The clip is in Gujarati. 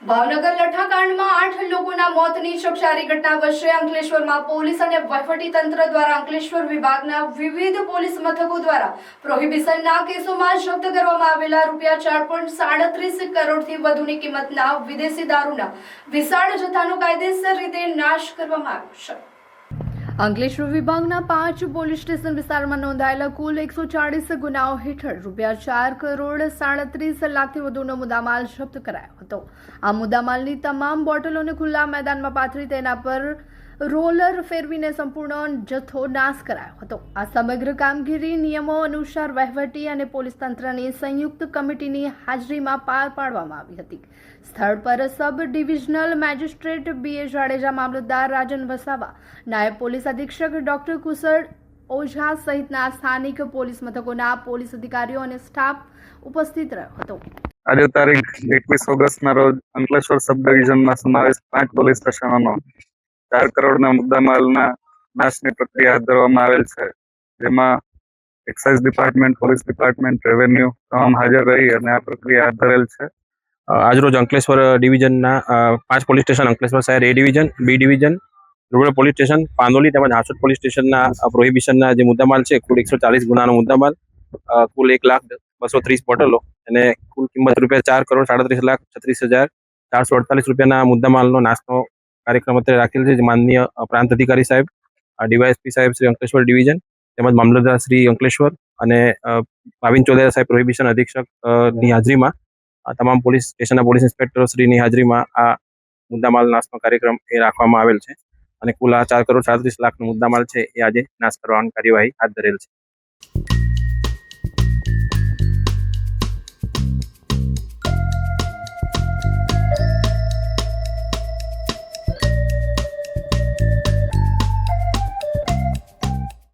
ભાવનગર લઠ્ઠાકાંડમાં 8 લોકોના મોતની ચકચારી ઘટના વચ્ચે અંકલેશ્વરમાં પોલીસ અને વહીવટીતંત્ર દ્વારા અંકલેશ્વર વિભાગના વિવિધ પોલીસ મથકો દ્વારા પ્રોહિબિશનના કેસોમાં જપ્ત કરવામાં આવેલા ₹4.37 કરોડથી વધુની કિંમતના વિદેશી દારૂના વિશાળ જથ્થાનો કાયદેસર રીતે નાશ કરવામાં આવ્યો છે। અંકલેશ્વર વિભાગના 5 પોલીસ સ્ટેશન વિસ્તારમાં નોંધાયેલા કુલ 140 ગુનાઓ હેઠળ ₹4.37 લાખથી વધુનો મુદ્દામાલ જપ્ત કરાયો હતો। આ મુદ્દામાલની તમામ બોટલોને ખુલ્લા મેદાનમાં પાથરી તેના પર રોલર ફેરવીને સંપૂર્ણ જથ્થો નાશ કરાયો હતો। આ સમગ્ર કામગીરી નિયમો અનુસાર વહીવટી અને પોલીસ તંત્રની સંયુક્ત કમિટીની હાજરીમાં પાર પાડવામાં આવી હતી। સ્થળ પર sub divisional magistrate B.A. Jadeja, મામલતદાર રાજન વસાવા, નાયબ પોલીસ અધિક્ષક ડોક્ટર કુશળ ઓઝા સહિતના સ્થાનિક પોલીસ મથકોના પોલીસ અધિકારીઓ અને સ્ટાફ ઉપસ્થિત રહ્યો હતો। આજે તારીખ 21 ઓગસ્ટના રોજ અંકલેશ્વર સબ ડિવિઝનમાં સમાવેશ 5 પોલીસ સ્ટેશનોનો 4 કરોડના મુદ્દામાલના નાશની પ્રક્રિયા હાથ ધરવામાં આવેલ છે, જેમાં excise department, police department, revenue તમામ હાજર રહી અને આ પ્રક્રિયા હાથ ધરેલ છે। આજરોજ અંકલેશ્વર ડિવિઝનના 5 પોલીસ સ્ટેશન, અંકલેશ્વર શહેર A division, B division, rural police station, Pandoli તેમજ હાંસોદ પોલીસ સ્ટેશનના પ્રોહિબિશનના જે મુદ્દામાલ છે, કુલ 140 ગુનાનો મુદ્દામાલ, કુલ 1,230 બોટલો અને કુલ કિંમત ₹4,37,36,448 મુદ્દામાલનો નાશનો કાર્યક્રમ અત્યારે રાખેલ છે। જે માનનીય પ્રાંત અધિકારી સાહેબ, ડીવાયએસપી સાહેબ શ્રી અંકલેશ્વર ડિવિઝન તેમજ મામલતદાર શ્રી અંકલેશ્વર અને ભાવિન ચોલેરા સાહેબ પ્રોહિબિશન અધિક્ષક ની હાજરીમાં તમામ પોલીસ સ્ટેશનના પોલીસ ઇન્સ્પેક્ટરો શ્રીની હાજરીમાં આ મુદ્દામાલ નાશનો કાર્યક્રમ એ રાખવામાં આવેલ છે અને કુલ આ ₹4,37,36,000નો મુદ્દામાલ છે એ આજે નાશ કરવાની કાર્યવાહી હાથ ધરેલ છે।